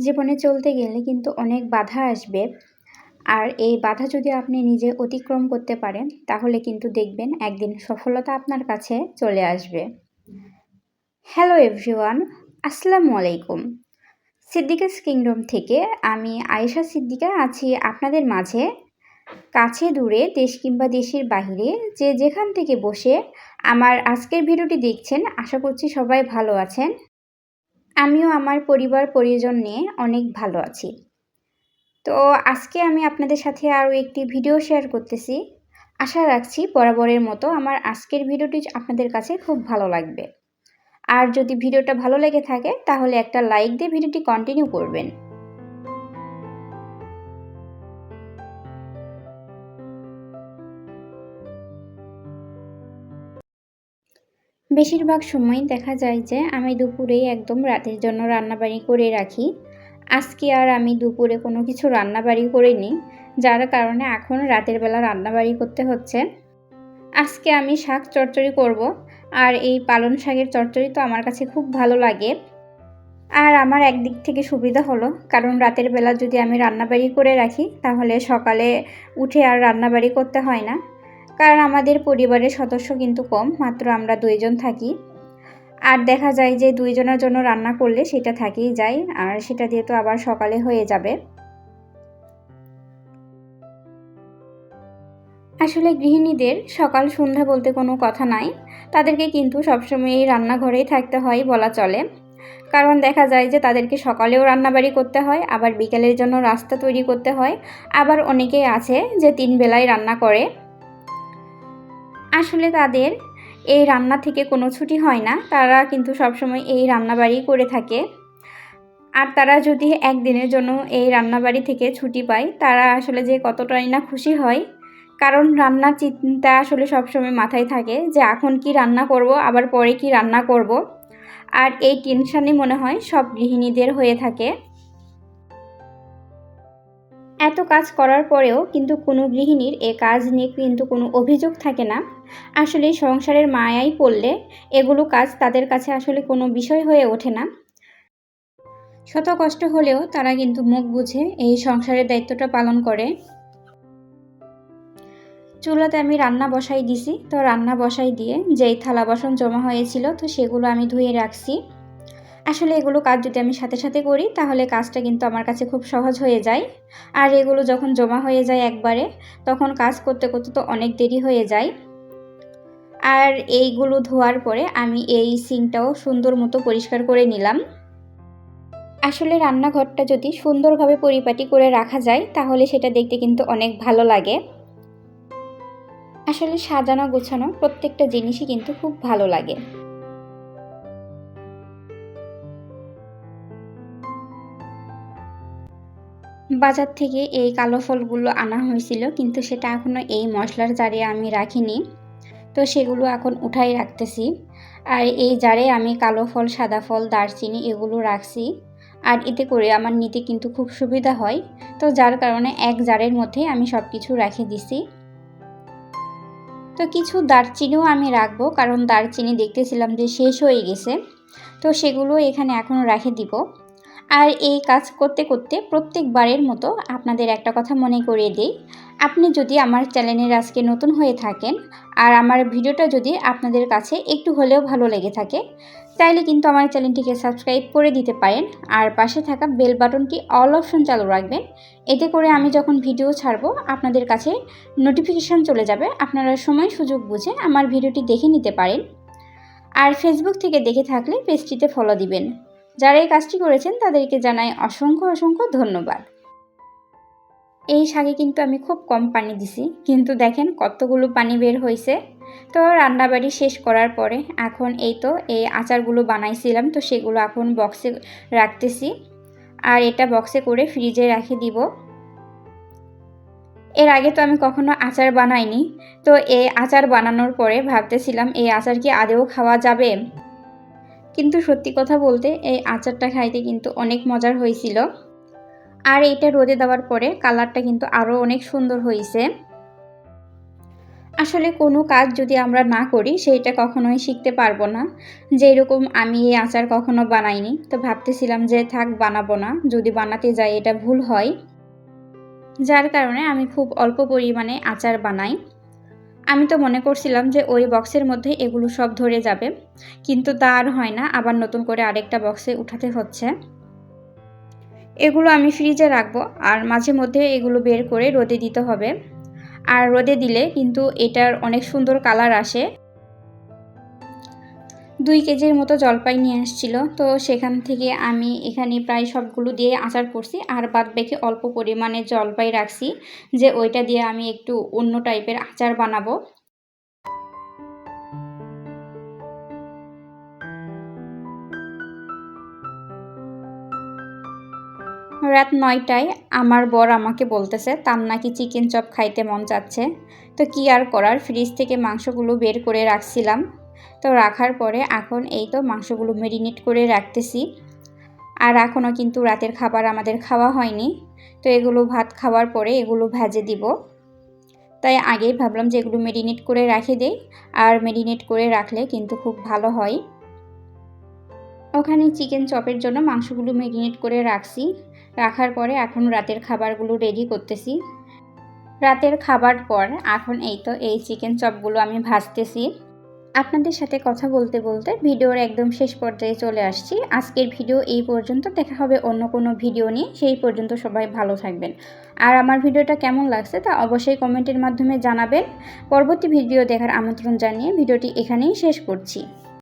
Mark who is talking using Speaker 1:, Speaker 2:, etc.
Speaker 1: জীবনে চলতে গেলে কিন্তু অনেক বাধা আসবে। আর এই বাধা যদি আপনি নিজে অতিক্রম করতে পারেন, তাহলে কিন্তু দেখবেন একদিন সফলতা আপনার কাছে চলে আসবে। হ্যালো এভরিওয়ান, আসসালামু আলাইকুম। সিদ্দিকাস কিংডম থেকে আমি আয়েশা সিদ্দিকা আছি আপনাদের মাঝে। কাছে দূরে, দেশ কিংবা দেশের বাহিরে যে যেখান থেকে বসে আমার আজকের ভিডিওটি দেখছেন, আশা করছি সবাই ভালো আছেন। আমিও আমার পরিবার পরিজন নিয়ে অনেক ভালো আছি। তো আজকে আমি আপনাদের সাথে আরও একটি ভিডিও শেয়ার করতেছি। আশা রাখছি বরাবরের মতো আমার আজকের ভিডিওটি আপনাদের কাছে খুব ভালো লাগবে। আর যদি ভিডিওটা ভালো লেগে থাকে তাহলে একটা লাইক দিয়ে ভিডিওটি কন্টিনিউ করবেন। বেশিরভাগ সময় দেখা যায় যে আমি দুপুরেই একদম রাতের জন্য রান্নাবাড়ি করে রাখি। আজকে আর আমি দুপুরে কোনো কিছু রান্নাবাড়ি করিনি, যার কারণে এখন রাতের বেলা রান্নাবাড়ি করতে হচ্ছে। আজকে আমি শাক চচ্চড়ি করব। আর এই পালং শাকের চচ্চড়ি তো আমার কাছে খুব ভালো লাগে। আর আমার একদিক থেকে সুবিধা হলো, কারণ রাতের বেলা যদি আমি রান্নাবাড়ি করে রাখি তাহলে সকালে উঠে আর রান্নাবাড়ি করতে হয় না। কারণ আমাদের পরিবারের সদস্য কিন্তু কম, মাত্র আমরা 2 জন থাকি। আর দেখা যায় যে 2 জনের জন্য রান্না করলে সেটা থেকেই যায়, আর সেটা দিয়ে তো আবার সকালে হয়ে যাবে। আসলে গৃহিণীদের সকাল সন্ধ্যা বলতে কোনো কথা নাই, তাদেরকে কিন্তু সবসময় এই রান্নাঘরেই থাকতে হয় বলা চলে। কারণ দেখা যায় যে তাদেরকে সকালেও রান্নাবাড়ি করতে হয়, আবার বিকেলের জন্য রাস্তা তৈরি করতে হয়, আবার অনেকেই আছে যে 3 বেলায় রান্না করে। আসলে তাদের এই রান্না থেকে কোনো ছুটি হয় না, তারা কিন্তু সবসময় এই রান্নাবাড়ি করে থাকে। আর তারা যদি একদিনের জন্য এই রান্নাবাড়ি থেকে ছুটি পায়, তারা আসলে যে কতটাই না খুশি হয়। কারণ রান্নার চিন্তা আসলে সবসময় মাথায় থাকে যে এখন কি রান্না করব, আবার পরে কি রান্না করব। আর এই টেনশনই মনে হয় সব গৃহিণীদের হয়ে থাকে। এত কাজ করার পরেও কিন্তু কোনো গৃহিণীর এ কাজ নিয়ে কিন্তু কোনো অভিযোগ থাকে না। আসলে সংসারের মায়ায় পড়লে এগুলো কাজ তাদের কাছে আসলে কোনো বিষয় হয়ে ওঠে না। শত কষ্ট হলেও তারা কিন্তু মুখ বুঝে এই সংসারের দায়িত্বটা পালন করে। চুলাতে আমি রান্না বসাই দিছি, তো রান্না বসাই দিয়ে যেই থালা বাসন জমা হয়েছিল তো সেগুলো আমি ধুয়ে রাখছি। আসলে এগুলো কাজ যদি আমি সাথে সাথে করি তাহলে কাজটা কিন্তু আমার কাছে খুব সহজ হয়ে যায়। আর এগুলো যখন জমা হয়ে যায় একবারে, তখন কাজ করতে করতে তো অনেক দেরি হয়ে যায়। আর এইগুলো ধোয়ার পরে আমি এই সিঙ্কটাও সুন্দর মতো পরিষ্কার করে নিলাম। আসলে রান্নাঘরটা যদি সুন্দরভাবে পরিপাটি করে রাখা যায় তাহলে সেটা দেখতে কিন্তু অনেক ভালো লাগে। আসলে সাজানো গোছানো প্রত্যেকটা জিনিসই কিন্তু খুব ভালো লাগে। বাজার থেকে এই কালো ফলগুলো আনা হয়েছিল, কিন্তু সেটা এখনও এই মশলার জারে আমি রাখিনি। তো সেগুলো এখন উঠাই রাখতেছি। আর এই জারে আমি কালো ফল, সাদা ফল, দারচিনি এগুলো রাখছি। আর এতে করে আমার নিতে কিন্তু খুব সুবিধা হয়। তো যার কারণে এক জারের মধ্যে আমি সব কিছু রেখে দিছি। তো কিছু দারচিনিও আমি রাখবো, কারণ দারচিনি দেখতেছিলাম যে শেষ হয়ে গেছে। তো সেগুলো এখানে এখন রেখে দিব। আর এই কাজ করতে করতে প্রত্যেকবারের মতো আপনাদের একটা কথা মনে করিয়ে দিই। আপনি যদি আমার চ্যানেলের আজকে নতুন হয়ে থাকেন আর আমার ভিডিওটা যদি আপনাদের কাছে একটু হলেও ভালো লেগে থাকে, তাইলে কিন্তু আমার চ্যানেলটিকে সাবস্ক্রাইব করে দিতে পারেন। আর পাশে থাকা বেল বাটনটি অল অপশন চালু রাখবেন। এতে করে আমি যখন ভিডিও ছাড়বো আপনাদের কাছে নোটিফিকেশান চলে যাবে, আপনারা সময় সুযোগ বুঝে আমার ভিডিওটি দেখে নিতে পারেন। আর ফেসবুক থেকে দেখে থাকলে পেজটিতে ফলো দিবেন। যারা এই কাজটি করেছেন তাদেরকে জানাই অসংখ্য অসংখ্য ধন্যবাদ। এই শাকে কিন্তু আমি খুব কম পানি দিছি, কিন্তু দেখেন কতগুলো পানি বের হয়েছে। তো রান্নাবাড়ি শেষ করার পরে এখন এই তো এই আচারগুলো বানাইছিলাম, তো সেগুলো এখন বক্সে রাখতেছি। আর এটা বক্সে করে ফ্রিজে রেখে দিব। এর আগে তো আমি কখনো আচার বানাইনি, তো এই আচার বানানোর পরে ভাবতেছিলাম এই আচার কি আদৌ খাওয়া যাবে। কিন্তু সত্যি কথা বলতে এই আচারটা খাইতে কিন্তু অনেক মজার হয়েছিল। আর এটা রোদে দেওয়ার পরে কালারটা কিন্তু আরও অনেক সুন্দর হয়েছে। আসলে কোনো কাজ যদি আমরা না করি সেইটা কখনোই শিখতে পারবো না। যেরকম আমি এই আচার কখনো বানাইনি। তো ভাবতেছিলাম যে থাক বানাবো না। যদি বানাতে যাই এটা ভুল হয়। যার কারণে আমি খুব অল্প পরিমাণে আচার বানাই। আমি তো মনে করছিলাম যে ওই বক্সের মধ্যে এগুলো সব ধরে যাবে। কিন্তু তা আর হয় না। আবার নতুন করে আরেকটা বক্সে উঠাতে হচ্ছে। এগুলো আমি ফ্রিজে রাখবো আর মাঝে মধ্যে এগুলো বের করে রোদে দিতে হবে। আর রোদে দিলে কিন্তু এটার অনেক সুন্দর কালার আসে। 2 কেজির মতো জলপাই নিয়ে আসছিল। তো সেখান থেকে আমি এখানে প্রায় সবগুলো দিয়ে আচার করছি। আর বাদবাকি অল্প পরিমাণে জলপাই রাখছি যে ওইটা দিয়ে আমি একটু অন্য টাইপের আচার বানাবো। রাত ৯টায় আমার বর আমাকে বলতেছে তার নাকি চিকেন চপ খাইতে মন চাচ্ছে। তো কি আর করার, ফ্রিজ থেকে মাংসগুলো বের করে রাখছিলাম। তো রাখার পরে এখন এই তো মাংসগুলো মেরিনেট করে রাখতেছি। আর এখনও কিন্তু রাতের খাবার আমাদের খাওয়া হয়নি। তো এগুলো ভাত খাওয়ার পরে এগুলো ভেজে দিব। তাই আগেই ভাবলাম যে এগুলো মেরিনেট করে রেখে দেই। আর মেরিনেট করে রাখলে কিন্তু খুব ভালো হয়। ওখানে চিকেন চপের জন্য মাংসগুলো মেরিনেট করে রাখছি। রাখার পরে এখন রাতের খাবারগুলো রেডি করতেছি। রাতের খাবার পর এখন এই তো এই চিকেন চপগুলো আমি ভাজতেছি। আপনাদের সাথে কথা বলতে বলতে ভিডিওর একদম শেষ পর্যায়ে চলে আসছি। আজকের ভিডিও এই পর্যন্ত। দেখা হবে অন্য কোনো ভিডিও নিয়ে। সেই পর্যন্ত সবাই ভালো থাকবেন। আর আমার ভিডিওটা কেমন লাগছে তা অবশ্যই কমেন্টের মাধ্যমে জানাবেন। পরবর্তী ভিডিও দেখার আমন্ত্রণ জানিয়ে ভিডিওটি এখানেই শেষ করছি।